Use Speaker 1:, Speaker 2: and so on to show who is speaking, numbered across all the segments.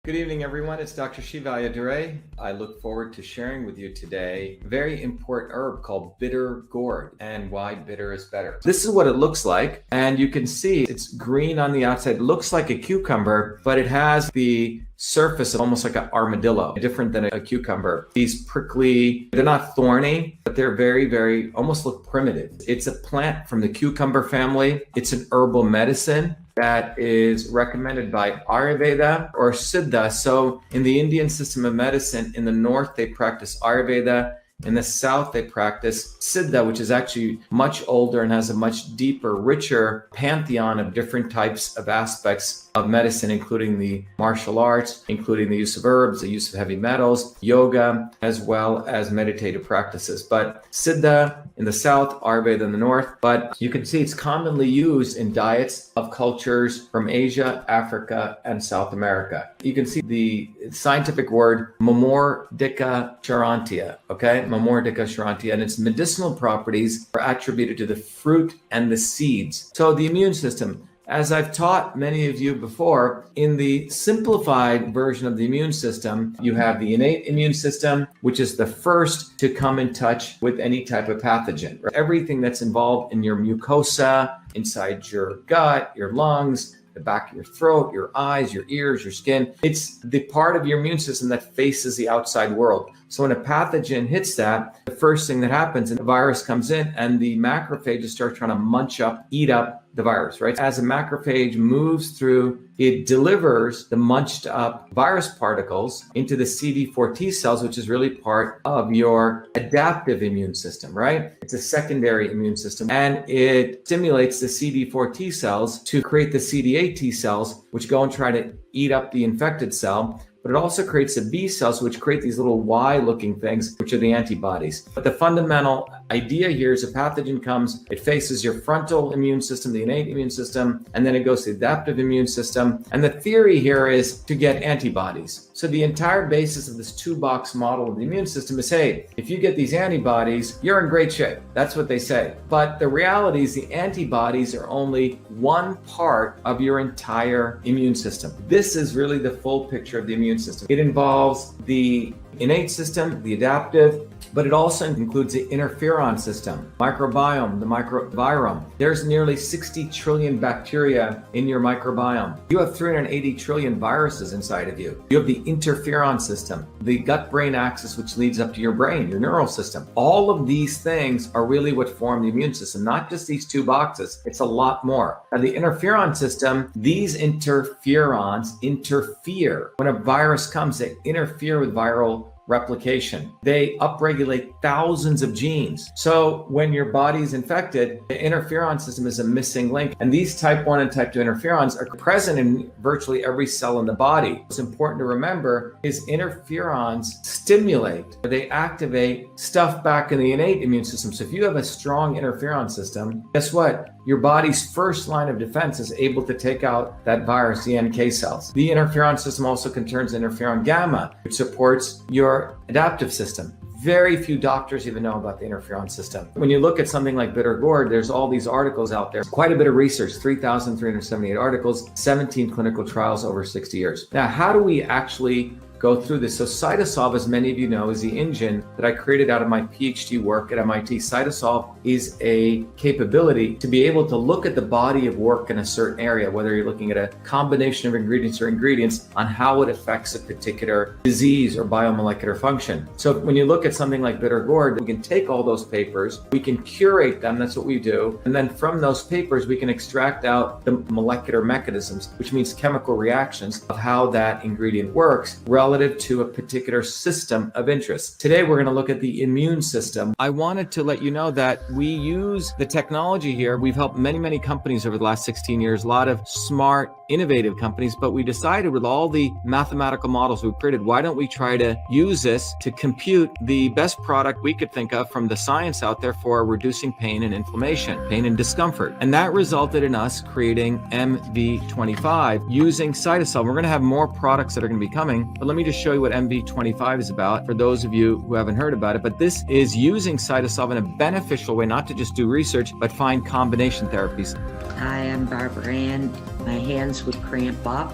Speaker 1: Good evening, everyone. It's Dr. Shiva Ayyadurai. I look forward to sharing with you today a very important herb called bitter gourd and why bitter is better. This is what it looks like, and you can see it's green on the outside. It looks like a cucumber, but it has the surface of almost like an armadillo, different than a cucumber. These prickly, they're not thorny, but they're very, almost look primitive. It's a plant from the cucumber family. It's an herbal medicine that is recommended by Ayurveda or Siddha. So in the Indian system of medicine, in the north, they practice Ayurveda. In the south, they practice Siddha, which is actually much older and has a much deeper, richer pantheon of different types of aspects of medicine, including the martial arts, including the use of herbs, the use of heavy metals, yoga, as well as meditative practices. But Siddha in the south, Ayurveda in the north. But you can see it's commonly used in diets of cultures from Asia, Africa, and South America. You can see the scientific word Mamordica charantia, okay? Mamordica charantia, and its medicinal properties are attributed to the fruit and the seeds. So the immune system, as I've taught many of you before, in the simplified version of the immune system, you have the innate immune system, which is the first to come in touch with any type of pathogen. Everything that's involved in your mucosa, inside your gut, your lungs, the back of your throat, your eyes, your ears, your skin. It's the part of your immune system that faces the outside world. So when a pathogen hits that, the first thing that happens, and the virus comes in and the macrophages start trying to munch up, eat up the virus, right? As a macrophage moves through, it delivers the munched up virus particles into the CD4 T cells, which is really part of your adaptive immune system, right? It's a secondary immune system, and it stimulates the CD4 T cells to create the CD8 T cells, which go and try to eat up the infected cell. But it also creates the B cells, which create these little Y-looking things, which are the antibodies. But the fundamental idea here is a pathogen comes, it faces your frontal immune system, the innate immune system, and then it goes to the adaptive immune system. And the theory here is to get antibodies. So the entire basis of this two-box model of the immune system is, hey, if you get these antibodies, you're in great shape. That's what they say. But the reality is the antibodies are only one part of your entire immune system. This is really the full picture of the immune system. It involves the innate system, the adaptive, but it also includes the interferon system, microbiome, the microbiome. There's nearly 60 trillion bacteria in your microbiome. You have 380 trillion viruses inside of you. You have the interferon system, the gut-brain axis, which leads up to your brain, your neural system. All of these things are really what form the immune system, not just these two boxes. It's a lot more. Now, the interferon system, these interferons interfere. When a virus comes, they interfere with viral replication. They upregulate thousands of genes. So when your body is infected, the interferon system is a missing link. And these type 1 and type 2 interferons are present in virtually every cell in the body. What's important to remember is interferons stimulate, or they activate stuff back in the innate immune system. So if you have a strong interferon system, guess what? Your body's first line of defense is able to take out that virus, the NK cells. The interferon system also contains interferon gamma, which supports your adaptive system. Very few doctors even know about the interferon system. When you look at something like bitter gourd, there's all these articles out there, quite a bit of research, 3,378 articles, 17 clinical trials over 60 years. Now, how do we actually go through this? So CytoSolve, as many of you know, is the engine that I created out of my PhD work at MIT. CytoSolve is a capability to be able to look at the body of work in a certain area, whether you're looking at a combination of ingredients or ingredients, on how it affects a particular disease or biomolecular function. So when you look at something like bitter gourd, we can take all those papers, we can curate them, that's what we do, and then from those papers, we can extract out the molecular mechanisms, which means chemical reactions of how that ingredient works relative to a particular system of interest. Today, we're going to look at the immune system. I wanted to let you know that we use the technology here. We've helped many companies over the last 16 years, a lot of smart, innovative companies, but we decided with all the mathematical models we've created, why don't we try to use this to compute the best product we could think of from the science out there for reducing pain and inflammation, pain and discomfort. And that resulted in us creating MV25 using CytoSolve. We're going to have more products that are going to be coming, but let me just show you what MV25 is about for those of you who haven't heard about it. But this is using CytoSolve in a beneficial way, not to just do research, but find combination therapies.
Speaker 2: Hi, I'm Barbara Ann. My hands would cramp up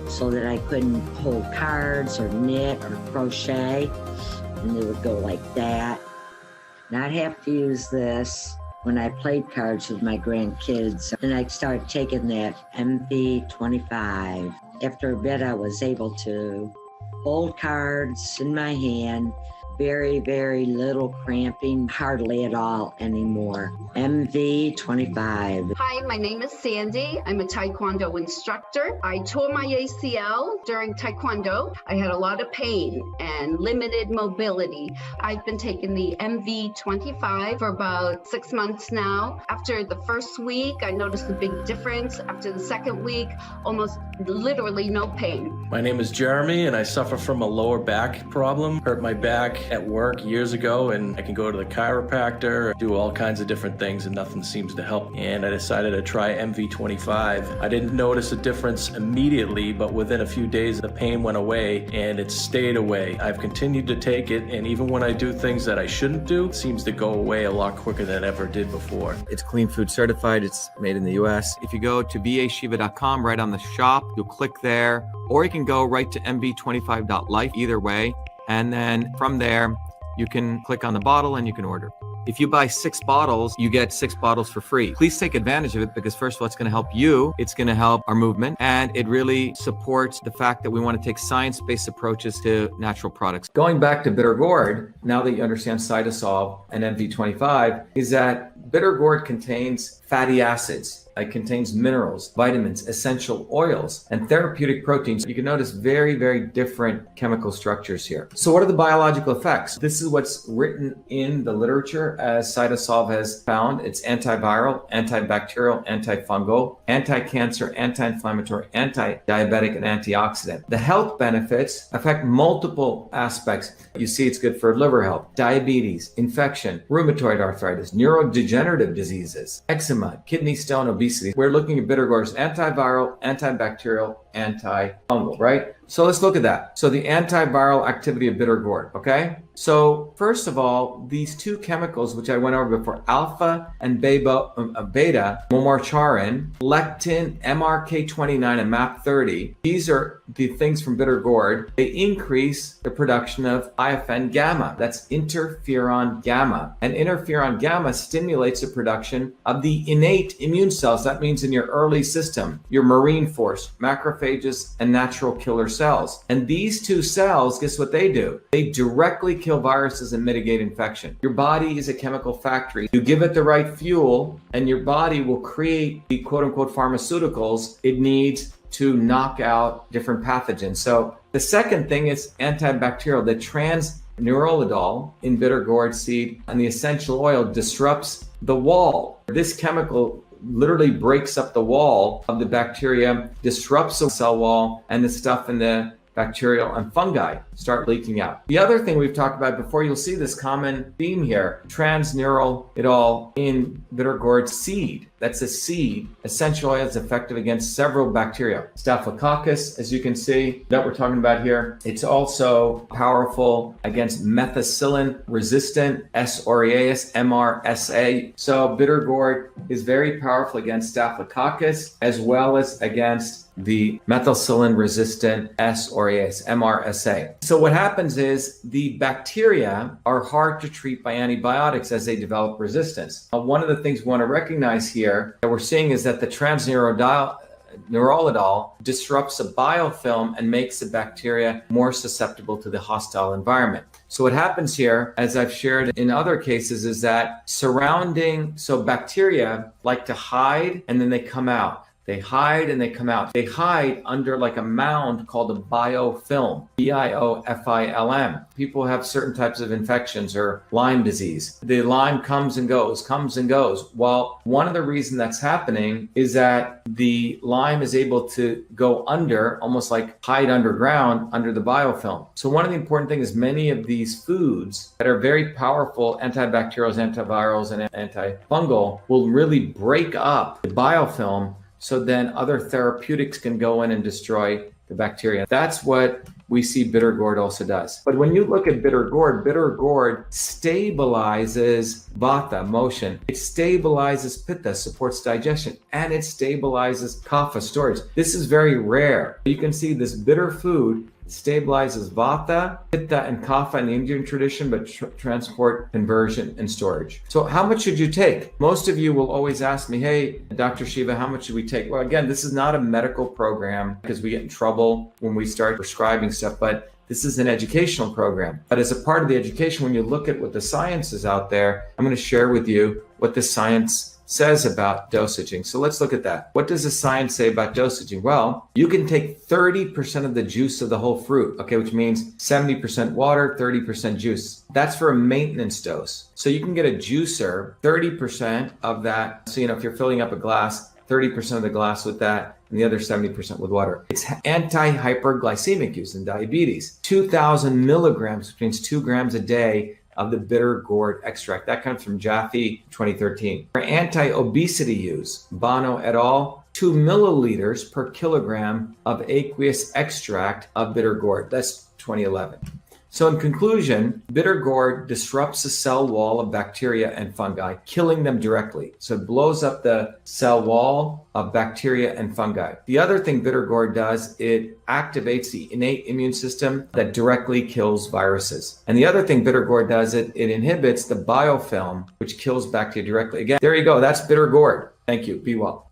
Speaker 2: so that I couldn't hold cards or knit or crochet, and they would go like that. Not have to use this when I played cards with my grandkids. And I started taking that MV25. After a bit, I was able to hold cards in my hand, very, very little cramping, hardly at all anymore. MV25.
Speaker 3: Hi, my name is Sandy. I'm a Taekwondo instructor. I tore my ACL during Taekwondo. I had a lot of pain and limited mobility. I've been taking the MV25 for about 6 months now. After the first week, I noticed a big difference. After the second week, almost literally no pain.
Speaker 4: My name is Jeremy, and I suffer from a lower back problem. Hurt my back at work years ago, and I can go to the chiropractor, do all kinds of different things, and nothing seems to help. And I decided to try MV25. I didn't notice a difference immediately, but within a few days, the pain went away, and it stayed away. I've continued to take it, and even when I do things that I shouldn't do, it seems to go away a lot quicker than it ever did before.
Speaker 1: It's clean food certified. It's made in the US. If you go to BAShiva.com, right on the shop, you'll click there, or you can go right to mv25.life, either way. And then from there, you can click on the bottle and you can order. If you buy 6 bottles, you get 6 bottles for free. Please take advantage of it, because first of all, it's going to help you. It's going to help our movement, and it really supports the fact that we want to take science-based approaches to natural products. Going back to bitter gourd, now that you understand cytosol and MV25, is that bitter gourd contains fatty acids. It contains minerals, vitamins, essential oils, and therapeutic proteins. You can notice very, very different chemical structures here. So what are the biological effects? This is what's written in the literature as cytosol has found. It's antiviral, antibacterial, antifungal, anti-cancer, anti-inflammatory, anti-diabetic, and antioxidant. The health benefits affect multiple aspects. You see it's good for liver health, diabetes, infection, rheumatoid arthritis, neurodegenerative diseases, eczema, kidney stone, obesity. We're looking at bitter gourd as antiviral, antibacterial, antifungal, right? So let's look at that. So the antiviral activity of bitter gourd, okay? So first of all, these 2 chemicals, which I went over before, alpha and beta, momarcharin, lectin, MRK29, and MAP30, these are the things from bitter gourd. They increase the production of IFN gamma. That's interferon gamma. And interferon gamma stimulates the production of the innate immune cells. That means in your early system, your marine force, macrophages, and natural killer cells. And these 2 cells, guess what they do? They directly kill viruses and mitigate infection. Your body is a chemical factory. You give it the right fuel, and your body will create the quote-unquote pharmaceuticals it needs to knock out different pathogens. So the second thing is antibacterial. The transneurolidol in bitter gourd seed and the essential oil disrupts the wall. This chemical literally breaks up the wall of the bacteria, disrupts the cell wall, and the stuff in the bacterial and fungi start leaking out. The other thing we've talked about before, you'll see this common theme here, transneurolidol in bitter gourd seed. That's a seed. Essential oil is effective against several bacteria. Staphylococcus, as you can see, that we're talking about here. It's also powerful against methicillin-resistant S. aureus, MRSA. So bitter gourd is very powerful against Staphylococcus, as well as against the methicillin-resistant S. aureus, MRSA. So what happens is the bacteria are hard to treat by antibiotics as they develop resistance. One of the things we want to recognize here that we're seeing is that the transneurolidol disrupts a biofilm and makes the bacteria more susceptible to the hostile environment. So what happens here, as I've shared in other cases, is that bacteria like to hide and then they come out. They hide and they come out. They hide under like a mound called a biofilm, biofilm. People have certain types of infections or Lyme disease. The Lyme comes and goes. Well, one of the reasons that's happening is that the Lyme is able to go under, almost like hide underground under the biofilm. So one of the important things is many of these foods that are very powerful antibacterials, antivirals, and antifungal will really break up the biofilm, so then other therapeutics can go in and destroy the bacteria. That's what we see bitter gourd also does. But when you look at bitter gourd stabilizes vata, motion. It stabilizes pitta, supports digestion, and it stabilizes kapha, storage. This is very rare. You can see this bitter food stabilizes vata, pitta, and kapha in the Indian tradition, but transport, conversion, and storage. So how much should you take? Most of you will always ask me, hey, Dr. Shiva, how much should we take? Well, again, this is not a medical program because we get in trouble when we start prescribing stuff, but this is an educational program. But as a part of the education, when you look at what the science is out there, I'm going to share with you what the science says about dosaging. So let's look at that. What does the science say about dosaging? Well, you can take 30% of the juice of the whole fruit, okay, which means 70% water, 30% juice. That's for a maintenance dose. So you can get a juicer, 30% of that. So, if you're filling up a glass, 30% of the glass with that, and the other 70% with water. It's anti-hyperglycemic use in diabetes. 2,000 milligrams, which means 2 grams a day of the bitter gourd extract. That comes from Jaffe 2013. For anti-obesity use, Bono et al., 2 milliliters per kilogram of aqueous extract of bitter gourd. That's 2011. So in conclusion, bitter gourd disrupts the cell wall of bacteria and fungi, killing them directly. So it blows up the cell wall of bacteria and fungi. The other thing bitter gourd does, it activates the innate immune system that directly kills viruses. And the other thing bitter gourd does, it inhibits the biofilm, which kills bacteria directly. Again, there you go. That's bitter gourd. Thank you. Be well.